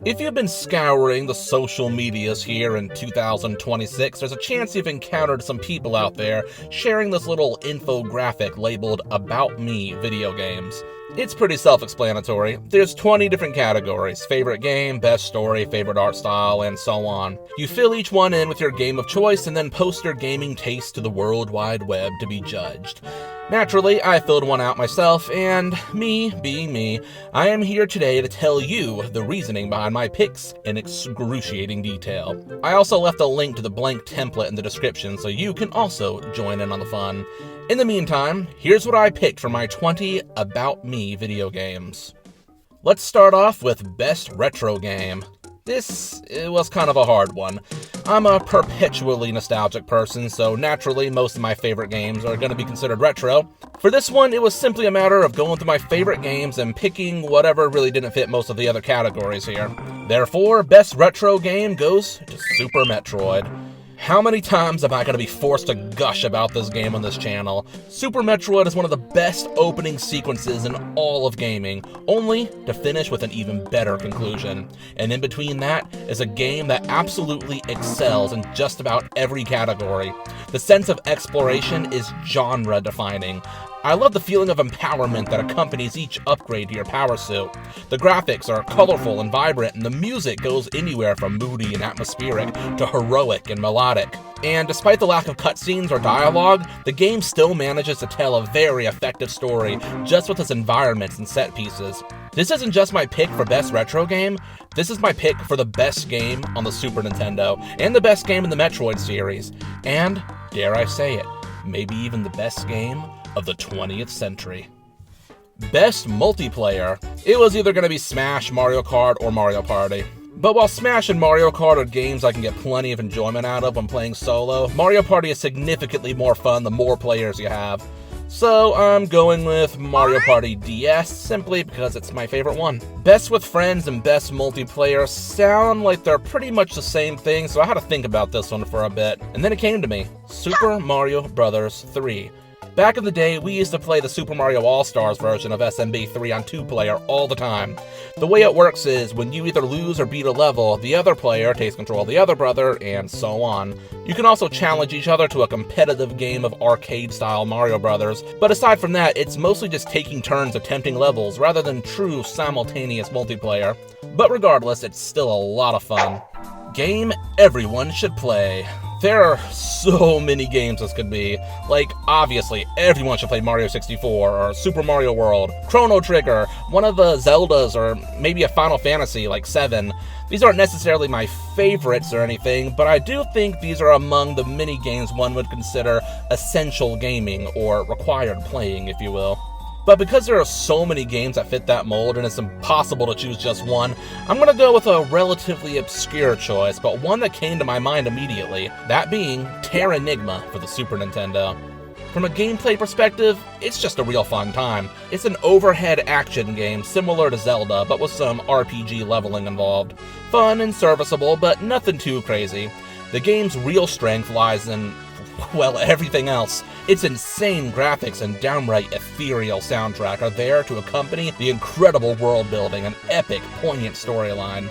If you've been scouring the social medias here in 2026, there's a chance you've encountered some people out there sharing this little infographic labeled About Me video games. It's pretty self-explanatory. There's 20 different categories: favorite game, best story, favorite art style, and so on. You fill each one in with your game of choice and then post your gaming taste to the World Wide Web to be judged. Naturally, I filled one out myself, and me being me, I am here today to tell you the reasoning behind my picks in excruciating detail. I also left a link to the blank template in the description so you can also join in on the fun. In the meantime, here's what I picked for my 20 About Me video games. Let's start off with Best Retro Game. This was kind of a hard one. I'm a perpetually nostalgic person, so naturally most of my favorite games are going to be considered retro. For this one, it was simply a matter of going through my favorite games and picking whatever really didn't fit most of the other categories here. Therefore, Best Retro Game goes to Super Metroid. How many times am I going to be forced to gush about this game on this channel? Super Metroid is one of the best opening sequences in all of gaming, only to finish with an even better conclusion. And in between that is a game that absolutely excels in just about every category. The sense of exploration is genre-defining. I love the feeling of empowerment that accompanies each upgrade to your power suit. The graphics are colorful and vibrant, and the music goes anywhere from moody and atmospheric to heroic and melodic. And despite the lack of cutscenes or dialogue, the game still manages to tell a very effective story just with its environments and set pieces. This isn't just my pick for Best Retro Game, this is my pick for the best game on the Super Nintendo, and the best game in the Metroid series, and, dare I say it, maybe even the best game of the 20th century. Best Multiplayer. It was either going to be Smash, Mario Kart, or Mario Party. But while Smash and Mario Kart are games I can get plenty of enjoyment out of when playing solo, Mario Party is significantly more fun the more players you have. So I'm going with Mario Party DS, simply because it's my favorite one. Best with Friends and Best Multiplayer sound like they're pretty much the same thing, so I had to think about this one for a bit. And then it came to me, Super Mario Bros. 3. Back in the day, we used to play the Super Mario All-Stars version of SMB3 on 2-player all the time. The way it works is, when you either lose or beat a level, the other player takes control of the other brother, and so on. You can also challenge each other to a competitive game of arcade-style Mario Brothers, but aside from that, it's mostly just taking turns attempting levels rather than true simultaneous multiplayer. But regardless, it's still a lot of fun. Game everyone should play. There are so many games this could be. Like, obviously, everyone should play Mario 64, or Super Mario World, Chrono Trigger, one of the Zeldas, or maybe a Final Fantasy, like 7. These aren't necessarily my favorites or anything, but I do think these are among the many games one would consider essential gaming, or required playing, if you will. But because there are so many games that fit that mold and it's impossible to choose just one, I'm going to go with a relatively obscure choice, but one that came to my mind immediately, that being Terra Enigma for the Super Nintendo. From a gameplay perspective, it's just a real fun time. It's an overhead action game similar to Zelda, but with some RPG leveling involved. Fun and serviceable, but nothing too crazy. The game's real strength lies in, well, everything else. Its insane graphics and downright ethereal soundtrack are there to accompany the incredible world building and epic, poignant storyline.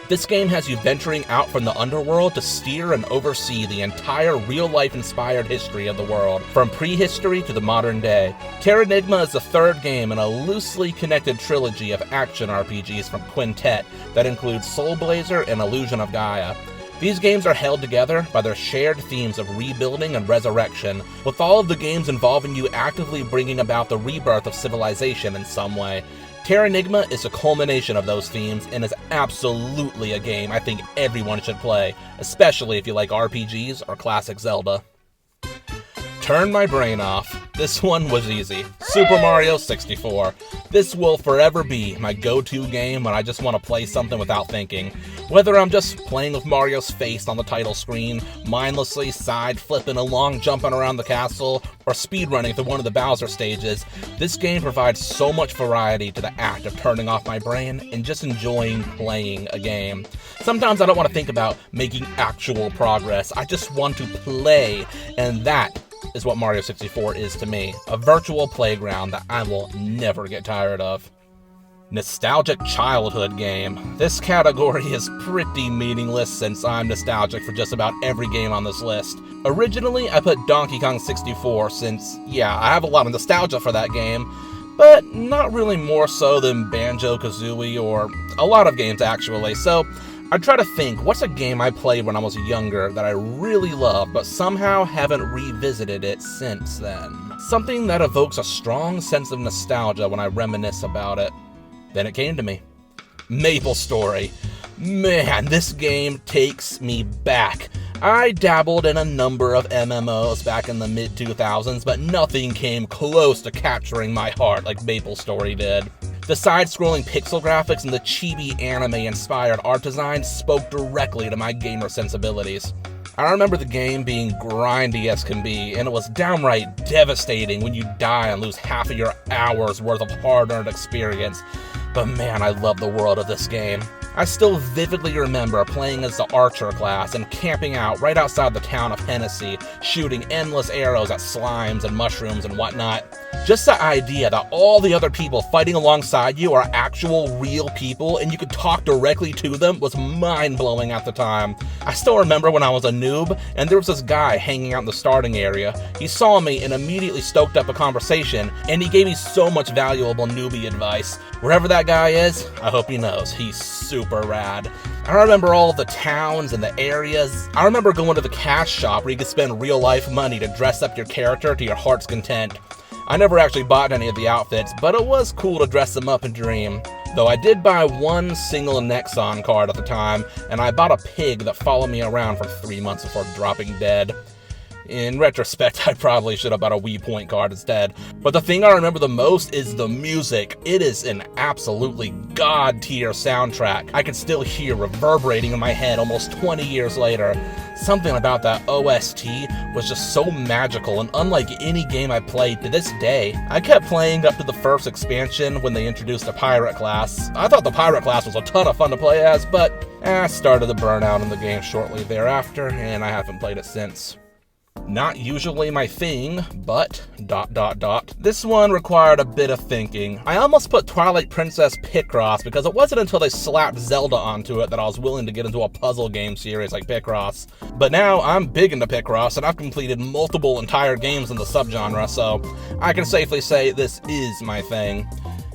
This game has you venturing out from the underworld to steer and oversee the entire real-life inspired history of the world, from prehistory to the modern day. Terra Enigma is the third game in a loosely connected trilogy of action RPGs from Quintet that includes Soul Blazer and Illusion of Gaia. These games are held together by their shared themes of rebuilding and resurrection, with all of the games involving you actively bringing about the rebirth of civilization in some way. Terra Enigma is a culmination of those themes and is absolutely a game I think everyone should play, especially if you like RPGs or classic Zelda. Turn my brain off. This one was easy. Super Mario 64. This will forever be my go-to game when I just want to play something without thinking. Whether I'm just playing with Mario's face on the title screen, mindlessly side-flipping along jumping around the castle, or speedrunning through one of the Bowser stages, this game provides so much variety to the act of turning off my brain and just enjoying playing a game. Sometimes I don't want to think about making actual progress, I just want to play, and that is what Mario 64 is to me, a virtual playground that I will never get tired of. Nostalgic childhood game. This category is pretty meaningless since I'm nostalgic for just about every game on this list. Originally, I put Donkey Kong 64 since, yeah, I have a lot of nostalgia for that game, but not really more so than Banjo-Kazooie or a lot of games actually, so I try to think, what's a game I played when I was younger that I really loved, but somehow haven't revisited it since then? Something that evokes a strong sense of nostalgia when I reminisce about it. Then it came to me. MapleStory. Man, this game takes me back. I dabbled in a number of MMOs back in the mid-2000s, but nothing came close to capturing my heart like MapleStory did. The side-scrolling pixel graphics and the chibi anime-inspired art design spoke directly to my gamer sensibilities. I remember the game being grindy as can be, and it was downright devastating when you die and lose half of your hour's worth of hard-earned experience. But man, I love the world of this game. I still vividly remember playing as the Archer class and camping out right outside the town of Hennessy, shooting endless arrows at slimes and mushrooms and whatnot. Just the idea that all the other people fighting alongside you are actual real people and you could talk directly to them was mind-blowing at the time. I still remember when I was a noob and there was this guy hanging out in the starting area. He saw me and immediately stoked up a conversation, and he gave me so much valuable newbie advice. Wherever that guy is, I hope he knows he's super rad. I remember all the towns and the areas. I remember going to the cash shop where you could spend real life money to dress up your character to your heart's content. I never actually bought any of the outfits, but it was cool to dress them up and dream. Though I did buy one single Nexon card at the time, and I bought a pig that followed me around for 3 months before dropping dead. In retrospect, I probably should have bought a Wii Point card instead. But the thing I remember the most is the music. It is an absolutely god-tier soundtrack. I can still hear reverberating in my head almost 20 years later. Something about that OST was just so magical and unlike any game I played to this day. I kept playing up to the first expansion when they introduced the Pirate class. I thought the Pirate class was a ton of fun to play as, but I started to burn out in the game shortly thereafter, and I haven't played it since. Not usually my thing, but ... This one required a bit of thinking. I almost put Twilight Princess Picross because it wasn't until they slapped Zelda onto it that I was willing to get into a puzzle game series like Picross. But now I'm big into Picross and I've completed multiple entire games in the subgenre, so I can safely say this is my thing.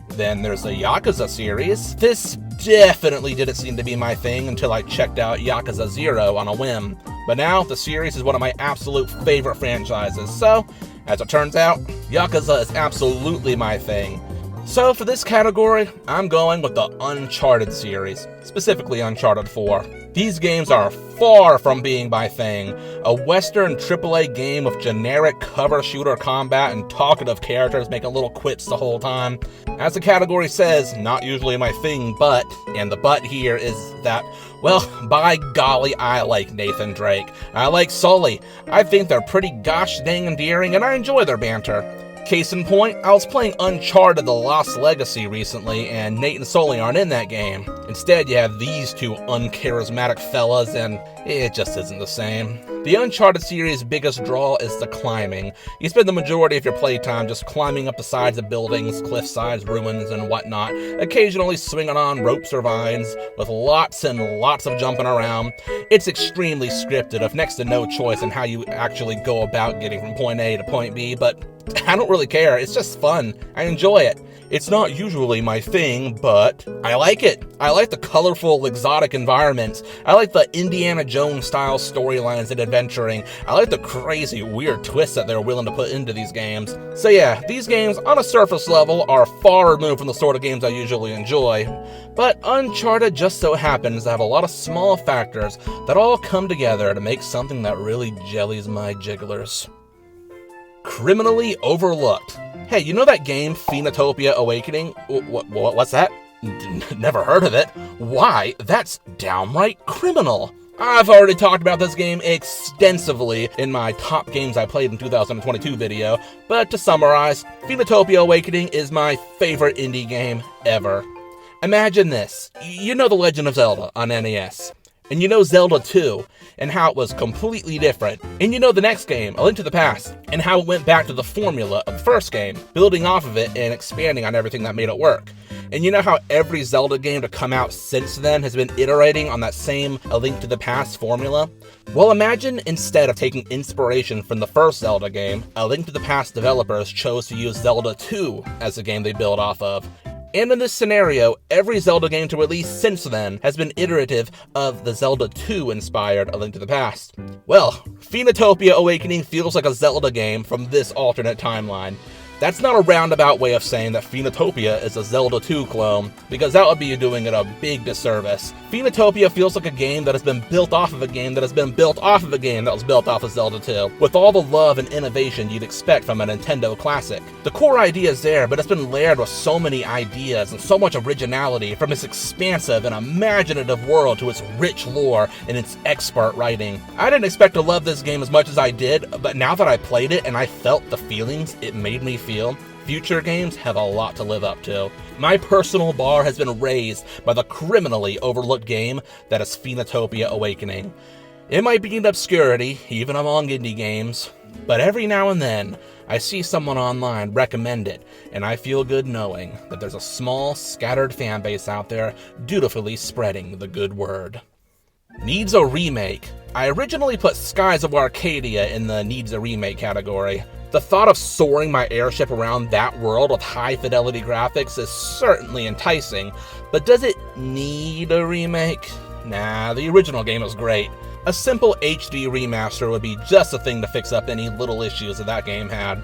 Then there's the Yakuza series. This definitely didn't seem to be my thing until I checked out Yakuza 0 on a whim. But now, the series is one of my absolute favorite franchises, so, as it turns out, Yakuza is absolutely my thing. So for this category, I'm going with the Uncharted series, specifically Uncharted 4. These games are far from being my thing. A Western AAA game with generic cover shooter combat and talkative characters making little quips the whole time. As the category says, not usually my thing, but, and the but here is that, well, by golly, I like Nathan Drake. I like Sully. I think they're pretty gosh dang endearing and I enjoy their banter. Case in point, I was playing Uncharted The Lost Legacy recently, and Nate and Sully aren't in that game. Instead, you have these two uncharismatic fellas, and it just isn't the same. The Uncharted series' biggest draw is the climbing. You spend the majority of your playtime just climbing up the sides of buildings, cliffsides, ruins, and whatnot, occasionally swinging on ropes or vines, with lots and lots of jumping around. It's extremely scripted, with next to no choice in how you actually go about getting from point A to point B, but I don't really care. It's just fun. I enjoy it. It's not usually my thing, but I like it. I like the colorful, exotic environments. I like the Indiana Jones-style storylines and adventuring. I like the crazy, weird twists that they're willing to put into these games. So yeah, these games, on a surface level, are far removed from the sort of games I usually enjoy. But Uncharted just so happens to have a lot of small factors that all come together to make something that really jellies my jigglers. Criminally overlooked. Hey, you know that game, Phoenotopia Awakening? What's that? Never heard of it. Why? That's downright criminal. I've already talked about this game extensively in my top games I played in 2022 video, but to summarize, Phoenotopia Awakening is my favorite indie game ever. Imagine this. You know The Legend of Zelda on NES. And you know Zelda 2, and how it was completely different. And you know the next game, A Link to the Past, and how it went back to the formula of the first game, building off of it and expanding on everything that made it work. And you know how every Zelda game to come out since then has been iterating on that same A Link to the Past formula? Well, imagine instead of taking inspiration from the first Zelda game, A Link to the Past developers chose to use Zelda 2 as the game they build off of. And in this scenario, every Zelda game to release since then has been iterative of the Zelda 2 inspired A Link to the Past. Well, Phoenotopia Awakening feels like a Zelda game from this alternate timeline. That's not a roundabout way of saying that Phoenotopia is a Zelda 2 clone, because that would be doing it a big disservice. Phoenotopia feels like a game that has been built off of a game that has been built off of a game that was built off of Zelda 2, with all the love and innovation you'd expect from a Nintendo classic. The core idea is there, but it's been layered with so many ideas and so much originality, from its expansive and imaginative world to its rich lore and its expert writing. I didn't expect to love this game as much as I did, but now that I played it and I felt the feelings it made me feel, future games have a lot to live up to. My personal bar has been raised by the criminally overlooked game that is Phoenotopia Awakening. It might be in obscurity, even among indie games, but every now and then, I see someone online recommend it, and I feel good knowing that there's a small, scattered fanbase out there dutifully spreading the good word. Needs a remake. I originally put Skies of Arcadia in the Needs a Remake category. The thought of soaring my airship around that world with high-fidelity graphics is certainly enticing, but does it need a remake? Nah, the original game was great. A simple HD remaster would be just the thing to fix up any little issues that that game had.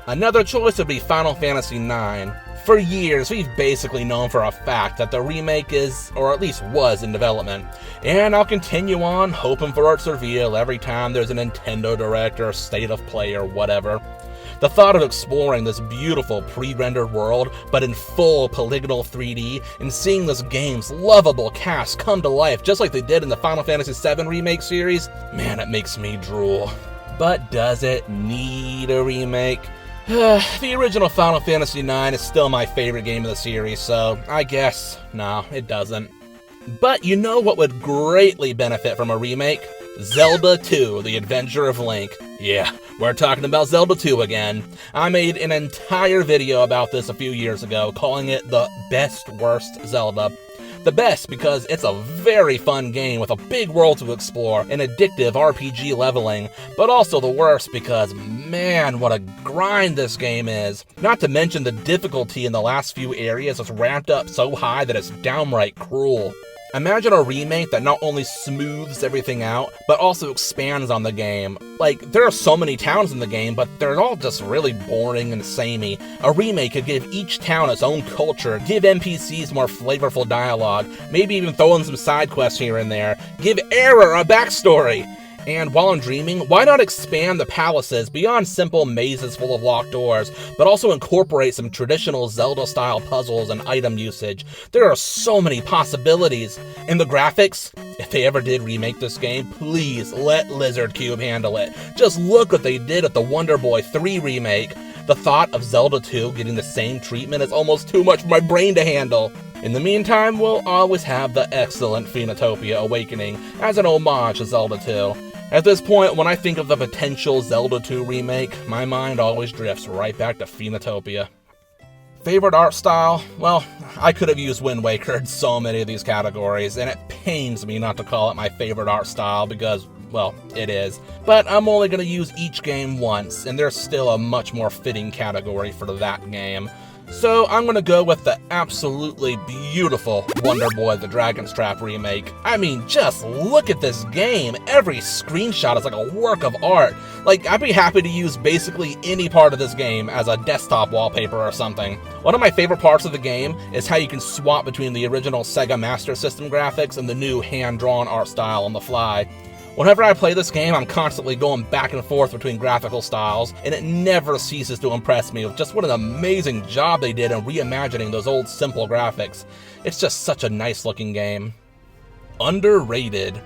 Another choice would be Final Fantasy IX. For years, we've basically known for a fact that the remake is, or at least was, in development, and I'll continue on hoping for its reveal every time there's a Nintendo Direct or State of Play or whatever. The thought of exploring this beautiful pre-rendered world, but in full polygonal 3D, and seeing this game's lovable cast come to life just like they did in the Final Fantasy VII Remake series, man, it makes me drool. But does it need a remake? The original Final Fantasy IX is still my favorite game of the series, so I guess, no, it doesn't. But you know what would greatly benefit from a remake? Zelda 2, The Adventure of Link. Yeah, we're talking about Zelda 2 again. I made an entire video about this a few years ago, calling it the best worst Zelda. The best because it's a very fun game with a big world to explore and addictive RPG leveling, but also the worst because, man, what a grind this game is. Not to mention the difficulty in the last few areas is ramped up so high that it's downright cruel. Imagine a remake that not only smooths everything out, but also expands on the game. Like, there are so many towns in the game, but they're all just really boring and samey. A remake could give each town its own culture, give NPCs more flavorful dialogue, maybe even throw in some side quests here and there, give Error a backstory. And while I'm dreaming, why not expand the palaces beyond simple mazes full of locked doors, but also incorporate some traditional Zelda-style puzzles and item usage? There are so many possibilities. And the graphics, if they ever did remake this game, please let Lizard Cube handle it. Just look what they did at the Wonder Boy 3 remake. The thought of Zelda 2 getting the same treatment is almost too much for my brain to handle. In the meantime, we'll always have the excellent Phoenotopia Awakening as an homage to Zelda 2. At this point, when I think of the potential Zelda 2 remake, my mind always drifts right back to Phoenotopia. Favorite art style? Well, I could have used Wind Waker in so many of these categories, and it pains me not to call it my favorite art style because, well, it is. But I'm only going to use each game once, and there's still a much more fitting category for that game. So I'm going to go with the absolutely beautiful Wonder Boy The Dragon's Trap remake. I mean, just look at this game. Every screenshot is like a work of art. Like, I'd be happy to use basically any part of this game as a desktop wallpaper or something. One of my favorite parts of the game is how you can swap between the original Sega Master System graphics and the new hand-drawn art style on the fly. Whenever I play this game, I'm constantly going back and forth between graphical styles, and it never ceases to impress me with just what an amazing job they did in reimagining those old simple graphics. It's just such a nice looking game. Underrated.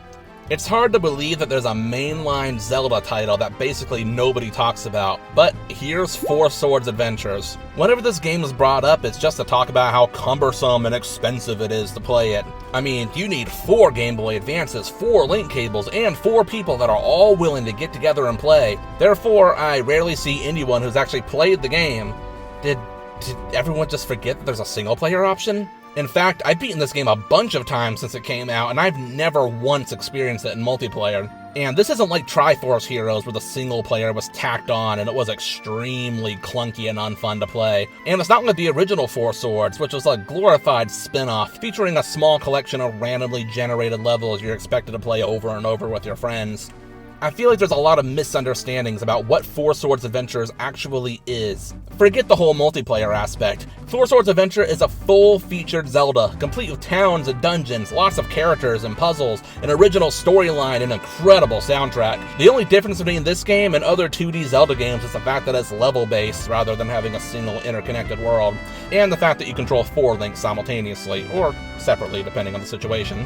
It's hard to believe that there's a mainline Zelda title that basically nobody talks about, but here's Four Swords Adventures. Whenever this game is brought up, it's just to talk about how cumbersome and expensive it is to play it. I mean, you need 4 Game Boy Advances, 4 link cables, and 4 people that are all willing to get together and play. Therefore, I rarely see anyone who's actually played the game. Did Did everyone just forget that there's a single-player option? In fact, I've beaten this game a bunch of times since it came out, and I've never once experienced it in multiplayer. And this isn't like Triforce Heroes, where the single player was tacked on and it was extremely clunky and unfun to play. And it's not like the original Four Swords, which was a glorified spin-off featuring a small collection of randomly generated levels you're expected to play over and over with your friends. I feel like there's a lot of misunderstandings about what Four Swords Adventures actually is. Forget the whole multiplayer aspect. Four Swords Adventure is a full-featured Zelda, complete with towns and dungeons, lots of characters and puzzles, an original storyline, and an incredible soundtrack. The only difference between this game and other 2D Zelda games is the fact that it's level-based rather than having a single interconnected world, and the fact that you control 4 links simultaneously, or separately depending on the situation.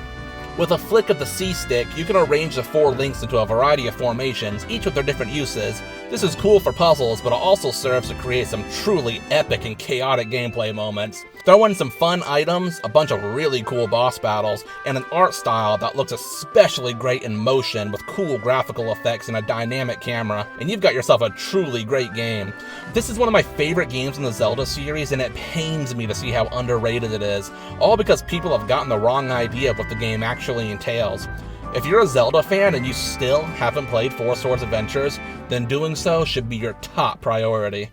With a flick of the C-stick, you can arrange the 4 links into a variety of formations, each with their different uses. This is cool for puzzles, but it also serves to create some truly epic and chaotic gameplay moments. Throw in some fun items, a bunch of really cool boss battles, and an art style that looks especially great in motion with cool graphical effects and a dynamic camera, and you've got yourself a truly great game. This is one of my favorite games in the Zelda series, and it pains me to see how underrated it is, all because people have gotten the wrong idea of what the game actually entails. If you're a Zelda fan and you still haven't played Four Swords Adventures, then doing so should be your top priority.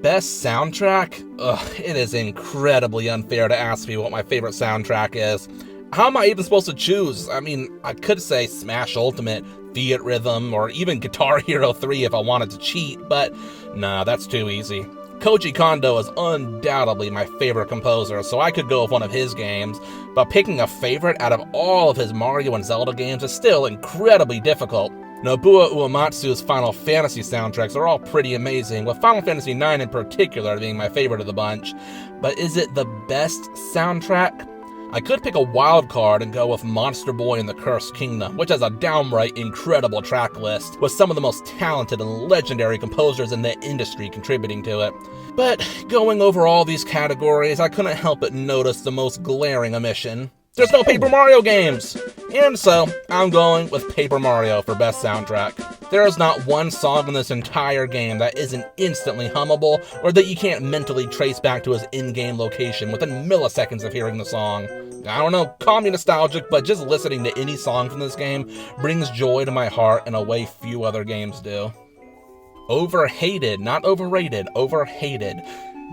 Best soundtrack? It is incredibly unfair to ask me what my favorite soundtrack is. How am I even supposed to choose? I mean, I could say Smash Ultimate, Fiat Rhythm, or even Guitar Hero 3 if I wanted to cheat, but nah, that's too easy. Koji Kondo is undoubtedly my favorite composer, so I could go with one of his games, but picking a favorite out of all of his Mario and Zelda games is still incredibly difficult. Nobuo Uematsu's Final Fantasy soundtracks are all pretty amazing, with Final Fantasy IX in particular being my favorite of the bunch. But is it the best soundtrack? I could pick a wild card and go with Monster Boy and the Cursed Kingdom, which has a downright incredible track list, with some of the most talented and legendary composers in the industry contributing to it. But going over all these categories, I couldn't help but notice the most glaring omission. There's no Paper Mario games! And so, I'm going with Paper Mario for best soundtrack. There is not one song in this entire game that isn't instantly hummable, or that you can't mentally trace back to his in-game location within milliseconds of hearing the song. I don't know, call me nostalgic, but just listening to any song from this game brings joy to my heart in a way few other games do. Overhated, not overrated, overhated.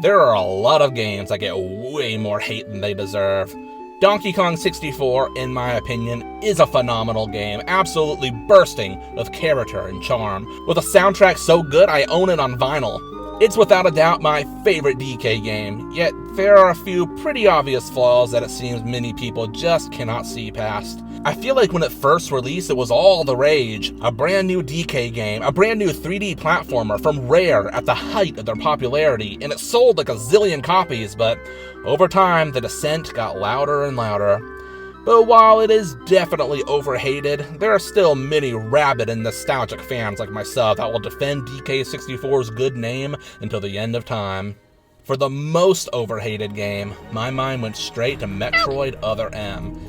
There are a lot of games that get way more hate than they deserve. Donkey Kong 64, in my opinion, is a phenomenal game, absolutely bursting with character and charm. With a soundtrack so good, I own it on vinyl. It's without a doubt my favorite DK game, yet there are a few pretty obvious flaws that it seems many people just cannot see past. I feel like when it first released, it was all the rage. A brand new DK game, a brand new 3D platformer from Rare at the height of their popularity, and it sold like a zillion copies, but over time, the dissent got louder and louder. But while it is definitely overhated, there are still many rabid and nostalgic fans like myself that will defend DK64's good name until the end of time. For the most overhated game, my mind went straight to Metroid Other M.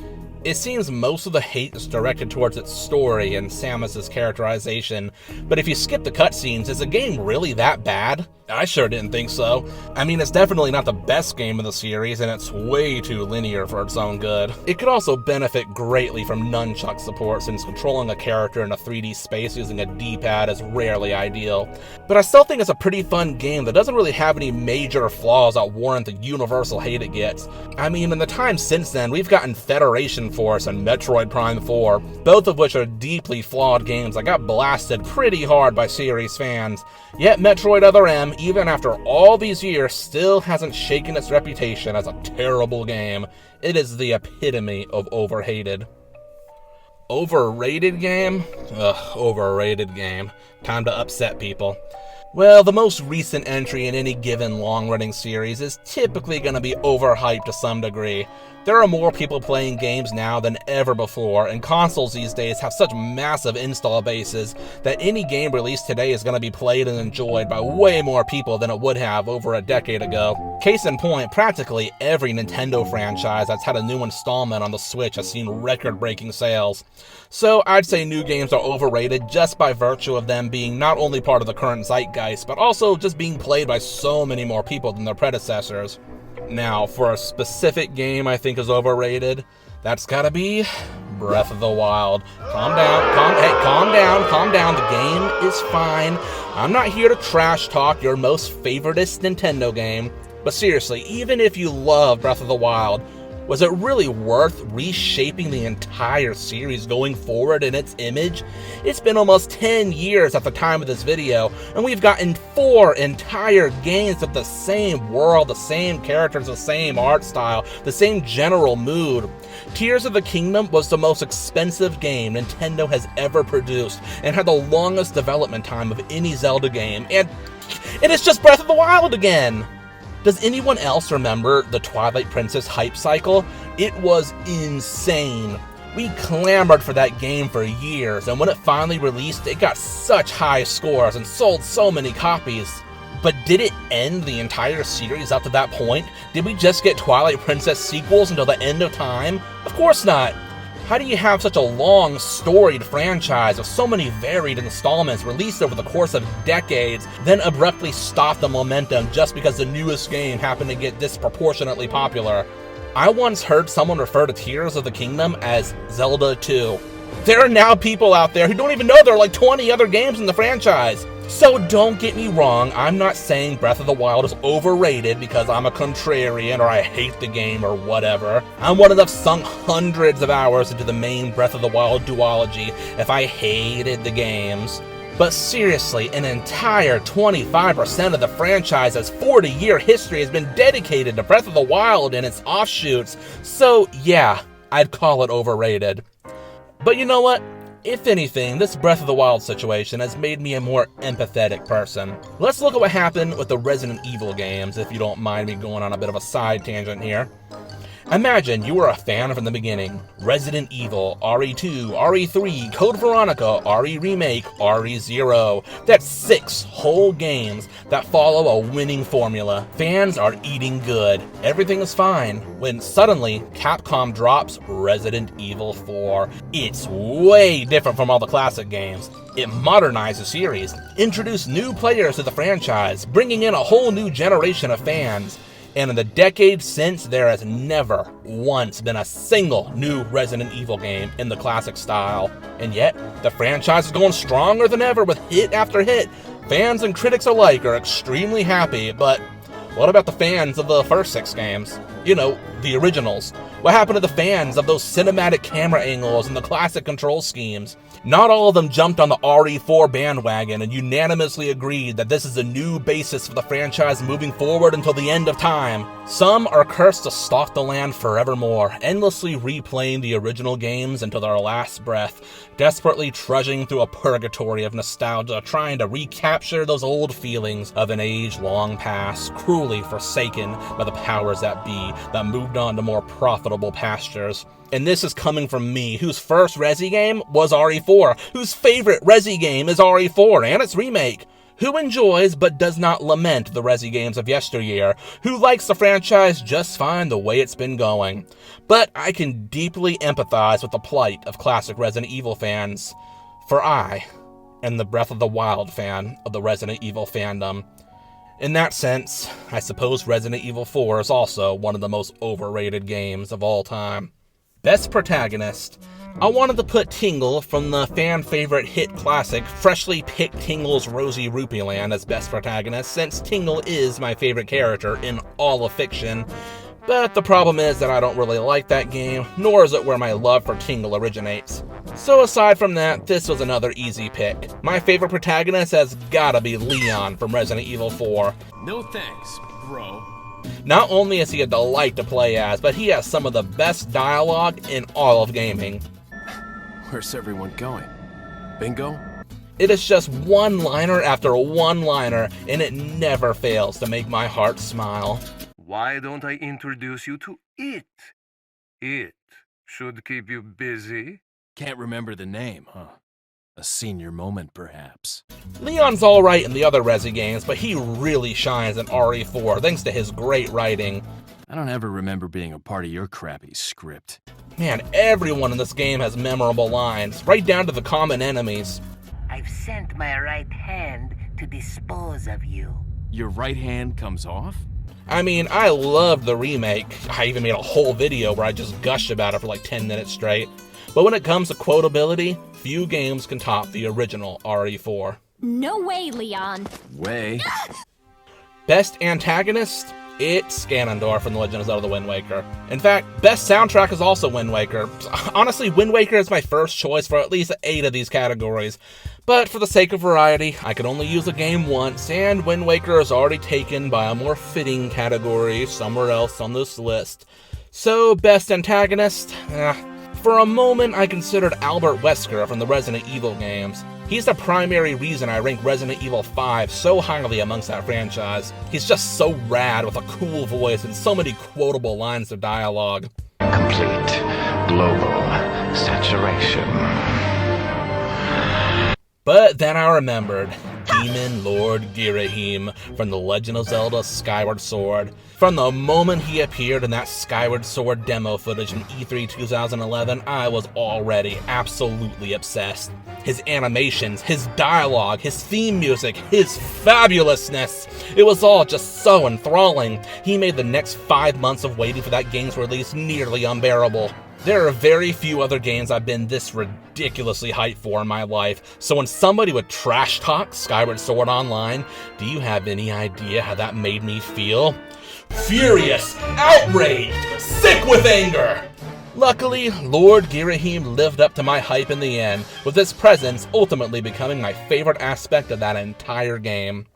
It seems most of the hate is directed towards its story and Samus's characterization, but if you skip the cutscenes, is the game really that bad? I sure didn't think so. I mean, it's definitely not the best game in the series, and it's way too linear for its own good. It could also benefit greatly from nunchuck support, since controlling a character in a 3D space using a D-pad is rarely ideal. But I still think it's a pretty fun game that doesn't really have any major flaws that warrant the universal hate it gets. I mean, in the time since then, we've gotten Federation Force and Metroid Prime 4, both of which are deeply flawed games that got blasted pretty hard by series fans. Yet Metroid Other M, even after all these years, still hasn't shaken its reputation as a terrible game. It is the epitome of overhated. Overrated game? Ugh, overrated game. Time to upset people. Well, the most recent entry in any given long-running series is typically going to be overhyped to some degree. There are more people playing games now than ever before, and consoles these days have such massive install bases that any game released today is going to be played and enjoyed by way more people than it would have over a decade ago. Case in point, practically every Nintendo franchise that's had a new installment on the Switch has seen record-breaking sales. So I'd say new games are overrated just by virtue of them being not only part of the current zeitgeist, but also just being played by so many more people than their predecessors. Now, for a specific game I think is overrated, that's gotta be Breath of the Wild. Calm down, calm down. The game is fine. I'm not here to trash talk your most favoritist Nintendo game, but seriously, even if you love Breath of the Wild, was it really worth reshaping the entire series going forward in its image? It's been almost 10 years at the time of this video, and we've gotten 4 entire games with the same world, the same characters, the same art style, the same general mood. Tears of the Kingdom was the most expensive game Nintendo has ever produced, and had the longest development time of any Zelda game, and it's just Breath of the Wild again! Does anyone else remember the Twilight Princess hype cycle? It was insane. We clamored for that game for years, and when it finally released, it got such high scores and sold so many copies. But did it end the entire series up to that point? Did we just get Twilight Princess sequels until the end of time? Of course not. How do you have such a long, storied franchise with so many varied installments released over the course of decades, then abruptly stop the momentum just because the newest game happened to get disproportionately popular? I once heard someone refer to Tears of the Kingdom as Zelda 2. There are now people out there who don't even know there are like 20 other games in the franchise. So don't get me wrong, I'm not saying Breath of the Wild is overrated because I'm a contrarian or I hate the game or whatever. I wouldn't have sunk hundreds of hours into the main Breath of the Wild duology if I hated the games. But seriously, an entire 25% of the franchise's 40-year history has been dedicated to Breath of the Wild and its offshoots, so yeah, I'd call it overrated. But you know what? If anything, this Breath of the Wild situation has made me a more empathetic person. Let's look at what happened with the Resident Evil games, if you don't mind me going on a bit of a side tangent here. Imagine you were a fan from the beginning. Resident Evil, RE2, RE3, Code Veronica, RE Remake, RE0. That's 6 whole games that follow a winning formula. Fans are eating good. Everything is fine. When suddenly, Capcom drops Resident Evil 4. It's way different from all the classic games. It modernized the series, introduced new players to the franchise, bringing in a whole new generation of fans. And in the decades since, there has never once been a single new Resident Evil game in the classic style. And yet, the franchise is going stronger than ever with hit after hit. Fans and critics alike are extremely happy, but what about the fans of the first 6 games? You know, the originals. What happened to the fans of those cinematic camera angles and the classic control schemes? Not all of them jumped on the RE4 bandwagon and unanimously agreed that this is a new basis for the franchise moving forward until the end of time. Some are cursed to stalk the land forevermore, endlessly replaying the original games until their last breath, desperately trudging through a purgatory of nostalgia, trying to recapture those old feelings of an age long past, cruelly forsaken by the powers that be, that moved on to more profitable pastures. And this is coming from me, whose first Resi game was RE4, whose favorite Resi game is RE4 and its remake, who enjoys but does not lament the Resi games of yesteryear, who likes the franchise just fine the way it's been going. But I can deeply empathize with the plight of classic Resident Evil fans, for I am the Breath of the Wild fan of the Resident Evil fandom. In that sense, I suppose Resident Evil 4 is also one of the most overrated games of all time. Best Protagonist. I wanted to put Tingle from the fan-favorite hit classic Freshly Picked Tingle's Rosy Rupee Land as Best Protagonist, since Tingle is my favorite character in all of fiction. But the problem is that I don't really like that game, nor is it where my love for Tingle originates. So aside from that, this was another easy pick. My favorite protagonist has gotta be Leon from Resident Evil 4. No thanks, bro. Not only is he a delight to play as, but he has some of the best dialogue in all of gaming. Where's everyone going? Bingo? It is just one-liner after one-liner, and it never fails to make my heart smile. Why don't I introduce you to it? It should keep you busy. Can't remember the name, huh? A senior moment, perhaps. Leon's alright in the other Resi games, but he really shines in RE4 thanks to his great writing. I don't ever remember being a part of your crappy script. Man, everyone in this game has memorable lines, right down to the common enemies. I've sent my right hand to dispose of you. Your right hand comes off? I mean, I loved the remake. I even made a whole video where I just gushed about it for like 10 minutes straight. But when it comes to quotability, few games can top the original RE4. No way, Leon. Way. Best Antagonist? It's Ganondorf from The Legend of Zelda: The Wind Waker. In fact, best soundtrack is also Wind Waker. Honestly, Wind Waker is my first choice for at least 8 of these categories. But for the sake of variety, I could only use a game once, and Wind Waker is already taken by a more fitting category somewhere else on this list. So, best antagonist? For a moment, I considered Albert Wesker from the Resident Evil games. He's the primary reason I rank Resident Evil 5 so highly amongst that franchise. He's just so rad with a cool voice and so many quotable lines of dialogue. Complete global saturation. But then I remembered Demon Lord Girahim from The Legend of Zelda: Skyward Sword. From the moment he appeared in that Skyward Sword demo footage from E3 2011, I was already absolutely obsessed. His animations, his dialogue, his theme music, his fabulousness. It was all just so enthralling. He made the next 5 months of waiting for that game's release nearly unbearable. There are very few other games I've been this ridiculously hyped for in my life, so when somebody would trash talk Skyward Sword online, do you have any idea how that made me feel? Furious, outraged, sick with anger! Luckily, Lord Girahim lived up to my hype in the end, with his presence ultimately becoming my favorite aspect of that entire game.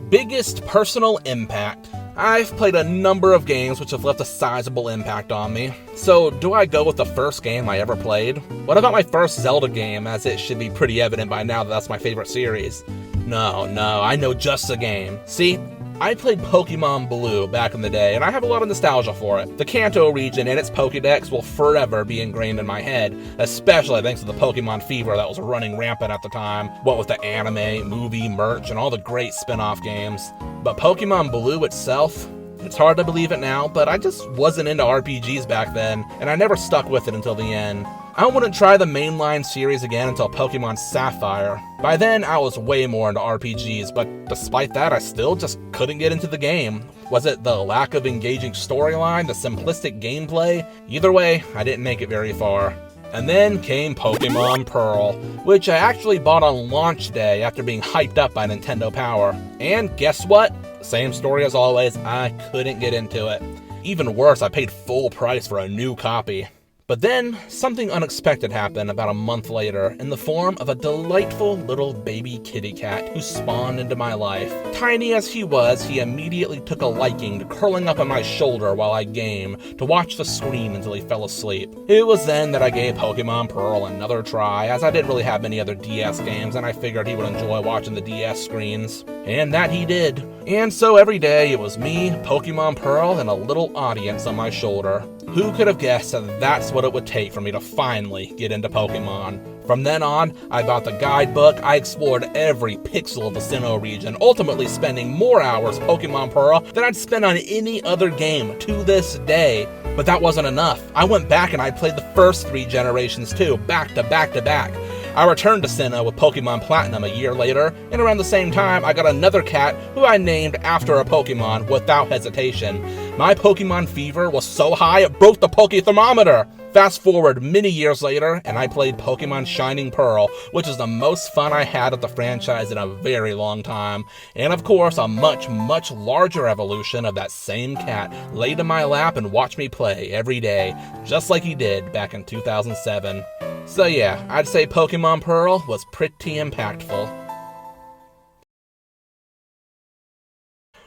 Biggest personal impact. I've played a number of games which have left a sizable impact on me. So, do I go with the first game I ever played? What about my first Zelda game, as it should be pretty evident by now that that's my favorite series? No, I know just the game. See? I played Pokemon Blue back in the day, and I have a lot of nostalgia for it. The Kanto region and its Pokédex will forever be ingrained in my head, especially thanks to the Pokemon fever that was running rampant at the time, what with the anime, movie, merch, and all the great spin-off games. But Pokemon Blue itself, it's hard to believe it now, but I just wasn't into RPGs back then, and I never stuck with it until the end. I wouldn't try the mainline series again until Pokemon Sapphire. By then, I was way more into RPGs, but despite that, I still just couldn't get into the game. Was it the lack of engaging storyline, the simplistic gameplay? Either way, I didn't make it very far. And then came Pokemon Pearl, which I actually bought on launch day after being hyped up by Nintendo Power. And guess what? Same story as always, I couldn't get into it. Even worse, I paid full price for a new copy. But then, something unexpected happened about a month later in the form of a delightful little baby kitty cat who spawned into my life. Tiny as he was, he immediately took a liking to curling up on my shoulder while I gamed, to watch the screen until he fell asleep. It was then that I gave Pokemon Pearl another try, as I didn't really have many other DS games and I figured he would enjoy watching the DS screens. And that he did. And so every day it was me, Pokemon Pearl, and a little audience on my shoulder. Who could have guessed that that's what it would take for me to finally get into Pokemon? From then on, I bought the guidebook, I explored every pixel of the Sinnoh region, ultimately spending more hours Pokemon Pearl than I'd spend on any other game to this day. But that wasn't enough. I went back and I played the first 3 generations too, back to back to back. I returned to Sinnoh with Pokemon Platinum a year later, and around the same time I got another cat who I named after a Pokemon without hesitation. My Pokemon fever was so high it broke the Pokethermometer! Fast forward many years later, and I played Pokemon Shining Pearl, which is the most fun I had at the franchise in a very long time. And of course, a much, much larger evolution of that same cat laid in my lap and watched me play every day, just like he did back in 2007. So yeah, I'd say Pokemon Pearl was pretty impactful.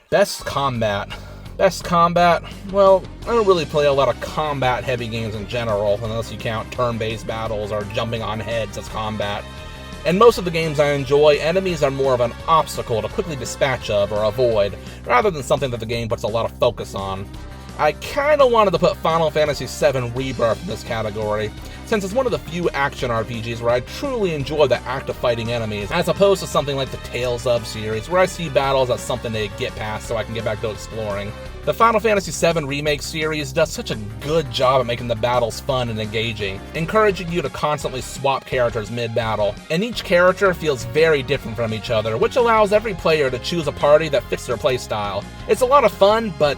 Best combat. Best combat? Well, I don't really play a lot of combat-heavy games in general, unless you count turn-based battles or jumping on heads as combat. In most of the games I enjoy, enemies are more of an obstacle to quickly dispatch of or avoid, rather than something that the game puts a lot of focus on. I kinda wanted to put Final Fantasy VII Rebirth in this category, since it's one of the few action RPGs where I truly enjoy the act of fighting enemies, as opposed to something like the Tales of series, where I see battles as something to get past so I can get back to exploring. The Final Fantasy VII Remake series does such a good job at making the battles fun and engaging, encouraging you to constantly swap characters mid-battle, and each character feels very different from each other, which allows every player to choose a party that fits their playstyle. It's a lot of fun, but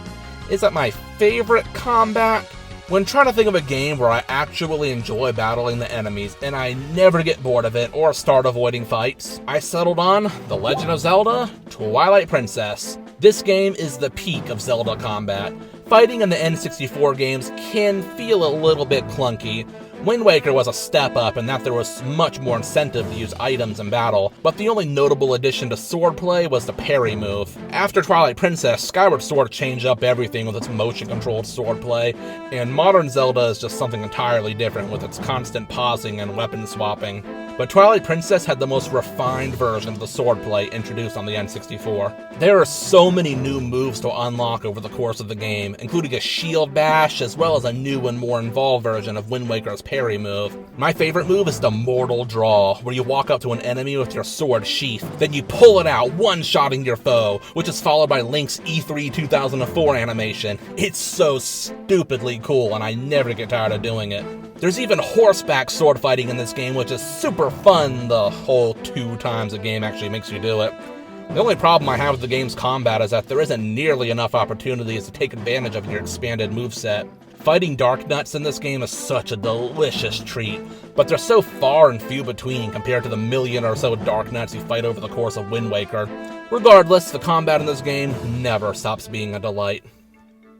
is it my favorite combat? When trying to think of a game where I actually enjoy battling the enemies and I never get bored of it or start avoiding fights, I settled on The Legend of Zelda: Twilight Princess. This game is the peak of Zelda combat. Fighting in the N64 games can feel a little bit clunky. Wind Waker was a step up in that there was much more incentive to use items in battle, but the only notable addition to swordplay was the parry move. After Twilight Princess, Skyward Sword changed up everything with its motion-controlled swordplay, and modern Zelda is just something entirely different with its constant pausing and weapon swapping. But Twilight Princess had the most refined version of the swordplay introduced on the N64. There are so many new moves to unlock over the course of the game, including a shield bash, as well as a new and more involved version of Wind Waker's parry move. My favorite move is the Mortal Draw, where you walk up to an enemy with your sword sheath, then you pull it out, one-shotting your foe, which is followed by Link's E3 2004 animation. It's so stupidly cool, and I never get tired of doing it. There's even horseback sword fighting in this game, which is super fun the whole 2 times the game actually makes you do it. The only problem I have with the game's combat is that there isn't nearly enough opportunities to take advantage of your expanded moveset. Fighting Dark Nuts in this game is such a delicious treat, but they're so far and few between compared to the million or so Dark Nuts you fight over the course of Wind Waker. Regardless, the combat in this game never stops being a delight.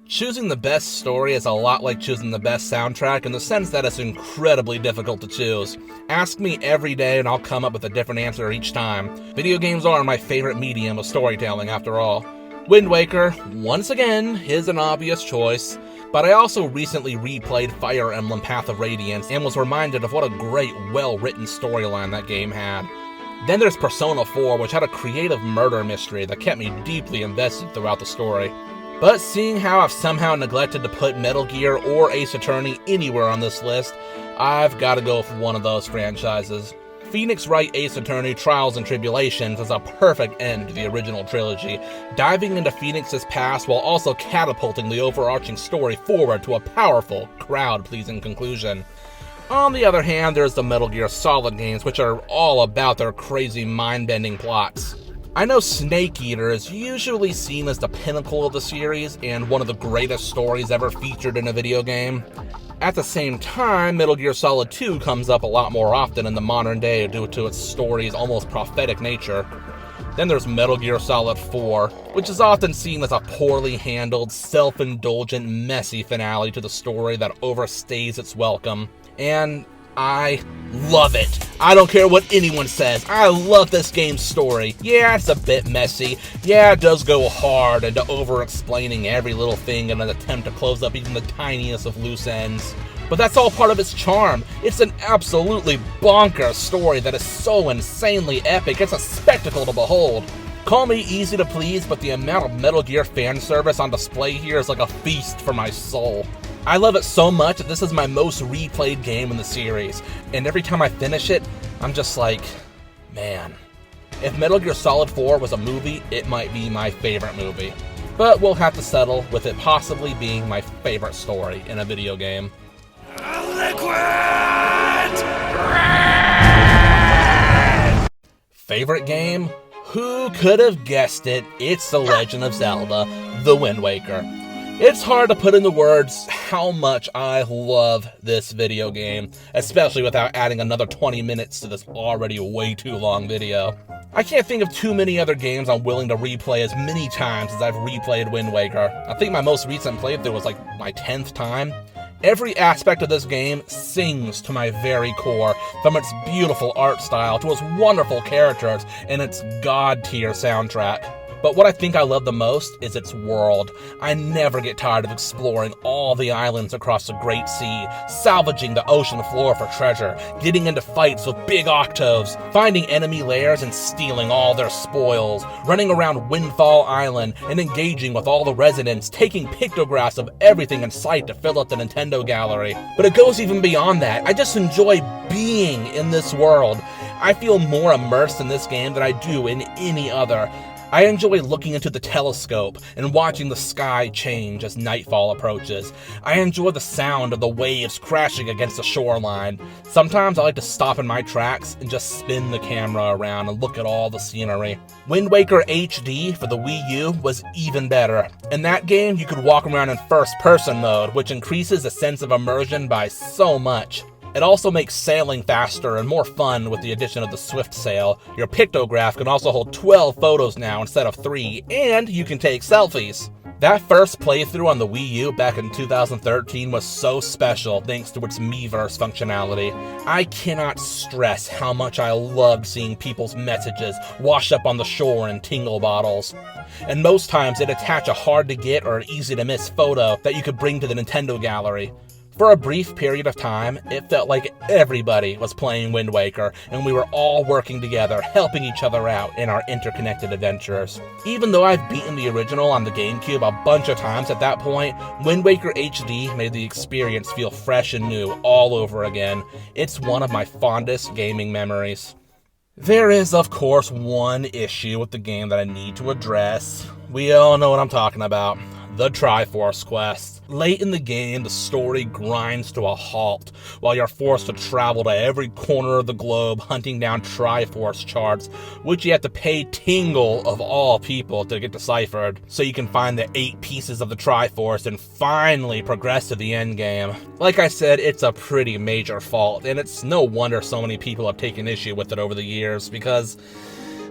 Choosing the best story is a lot like choosing the best soundtrack in the sense that it's incredibly difficult to choose. Ask me every day and I'll come up with a different answer each time. Video games are my favorite medium of storytelling after all. Wind Waker, once again, is an obvious choice, but I also recently replayed Fire Emblem Path of Radiance and was reminded of what a great, well-written storyline that game had. Then there's Persona 4, which had a creative murder mystery that kept me deeply invested throughout the story. But seeing how I've somehow neglected to put Metal Gear or Ace Attorney anywhere on this list, I've got to go for one of those franchises. Phoenix Wright Ace Attorney Trials and Tribulations is a perfect end to the original trilogy, diving into Phoenix's past while also catapulting the overarching story forward to a powerful, crowd-pleasing conclusion. On the other hand, there's the Metal Gear Solid games, which are all about their crazy mind-bending plots. I know Snake Eater is usually seen as the pinnacle of the series and one of the greatest stories ever featured in a video game. At the same time, Metal Gear Solid 2 comes up a lot more often in the modern day due to its story's almost prophetic nature. Then there's Metal Gear Solid 4, which is often seen as a poorly handled, self-indulgent, messy finale to the story that overstays its welcome. And I love it. I don't care what anyone says. I love this game's story. Yeah, it's a bit messy. Yeah, it does go hard into over-explaining every little thing in an attempt to close up even the tiniest of loose ends. But that's all part of its charm. It's an absolutely bonkers story that is so insanely epic, it's a spectacle to behold. Call me easy to please, but the amount of Metal Gear fan service on display here is like a feast for my soul. I love it so much that this is my most replayed game in the series, and every time I finish it, I'm just like, man. If Metal Gear Solid 4 was a movie, it might be my favorite movie. But we'll have to settle with it possibly being my favorite story in a video game. Favorite game? Who could have guessed it? It's The Legend of Zelda: The Wind Waker. It's hard to put into words how much I love this video game, especially without adding another 20 minutes to this already way too long video. I can't think of too many other games I'm willing to replay as many times as I've replayed Wind Waker. I think my most recent playthrough was like my 10th time. Every aspect of this game sings to my very core, from its beautiful art style to its wonderful characters and its god-tier soundtrack. But what I think I love the most is its world. I never get tired of exploring all the islands across the Great Sea, salvaging the ocean floor for treasure, getting into fights with big octos, finding enemy lairs and stealing all their spoils, running around Windfall Island and engaging with all the residents, taking pictographs of everything in sight to fill up the Nintendo gallery. But it goes even beyond that. I just enjoy being in this world. I feel more immersed in this game than I do in any other. I enjoy looking into the telescope and watching the sky change as nightfall approaches. I enjoy the sound of the waves crashing against the shoreline. Sometimes I like to stop in my tracks and just spin the camera around and look at all the scenery. Wind Waker HD for the Wii U was even better. In that game, you could walk around in first-person mode, which increases the sense of immersion by so much. It also makes sailing faster and more fun with the addition of the Swift Sail. Your pictograph can also hold 12 photos now instead of 3, and you can take selfies. That first playthrough on the Wii U back in 2013 was so special thanks to its Miiverse functionality. I cannot stress how much I loved seeing people's messages wash up on the shore in tingle bottles. And most times it'd attach a hard-to-get or easy-to-miss photo that you could bring to the Nintendo gallery. For a brief period of time, it felt like everybody was playing Wind Waker, and we were all working together, helping each other out in our interconnected adventures. Even though I've beaten the original on the GameCube a bunch of times at that point, Wind Waker HD made the experience feel fresh and new all over again. It's one of my fondest gaming memories. There is, of course, one issue with the game that I need to address. We all know what I'm talking about. The Triforce Quest. Late in the game, the story grinds to a halt while you're forced to travel to every corner of the globe hunting down Triforce charts, which you have to pay Tingle of all people to get deciphered, so you can find the 8 pieces of the Triforce and finally progress to the end game. Like I said, it's a pretty major fault, and it's no wonder so many people have taken issue with it over the years, because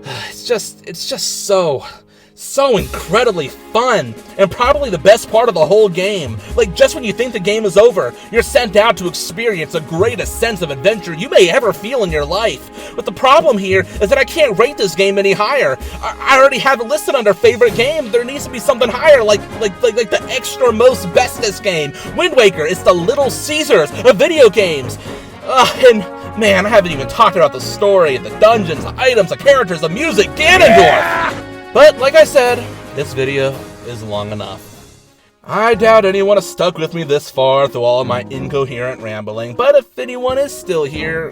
it's just so incredibly fun, and probably the best part of the whole game. Like, just when you think the game is over, you're sent out to experience the greatest sense of adventure you may ever feel in your life. But the problem here is that I can't rate this game any higher. I already have it listed under favorite game. There needs to be something higher, like the extra most bestest game. Wind Waker is the Little Caesars of video games. And man, I haven't even talked about the story, the dungeons, the items, the characters, the music, Ganondorf! But, like I said, this video is long enough. I doubt anyone has stuck with me this far through all of my incoherent rambling, but if anyone is still here,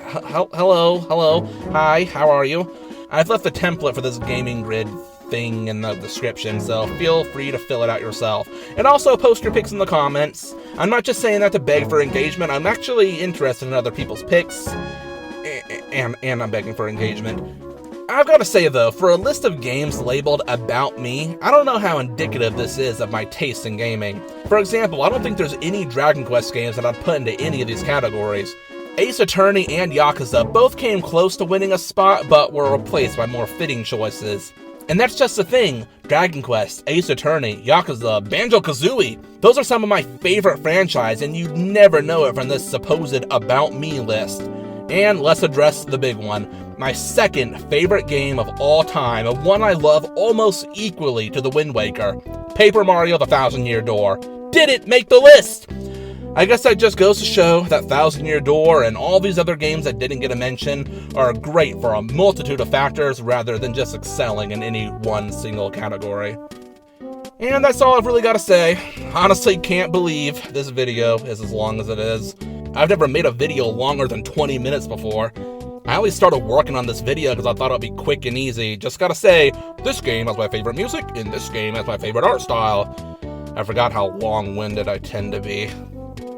hello, hi, how are you? I've left the template for this gaming grid thing in the description, so feel free to fill it out yourself. And also post your picks in the comments. I'm not just saying that to beg for engagement, I'm actually interested in other people's picks, and I'm begging for engagement. I've got to say though, for a list of games labeled About Me, I don't know how indicative this is of my taste in gaming. For example, I don't think there's any Dragon Quest games that I'd put into any of these categories. Ace Attorney and Yakuza both came close to winning a spot, but were replaced by more fitting choices. And that's just the thing. Dragon Quest, Ace Attorney, Yakuza, Banjo-Kazooie, those are some of my favorite franchises, and you'd never know it from this supposed About Me list. And let's address the big one. My second favorite game of all time, and one I love almost equally to the Wind Waker, Paper Mario: The Thousand Year Door. Didn't make the list! I guess that just goes to show that Thousand Year Door and all these other games that didn't get a mention are great for a multitude of factors rather than just excelling in any one single category. And that's all I've really got to say. Honestly, can't believe this video is as long as it is. I've never made a video longer than 20 minutes before. I only started working on this video because I thought it would be quick and easy. Just gotta say, this game has my favorite music, and this game has my favorite art style. I forgot how long-winded I tend to be.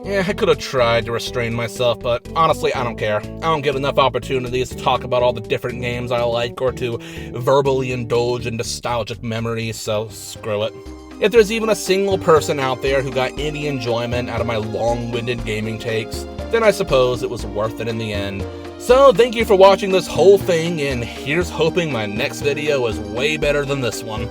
Yeah, I could have tried to restrain myself, but honestly, I don't care. I don't get enough opportunities to talk about all the different games I like or to verbally indulge in nostalgic memories, so screw it. If there's even a single person out there who got any enjoyment out of my long-winded gaming takes, then I suppose it was worth it in the end. So thank you for watching this whole thing, and here's hoping my next video is way better than this one.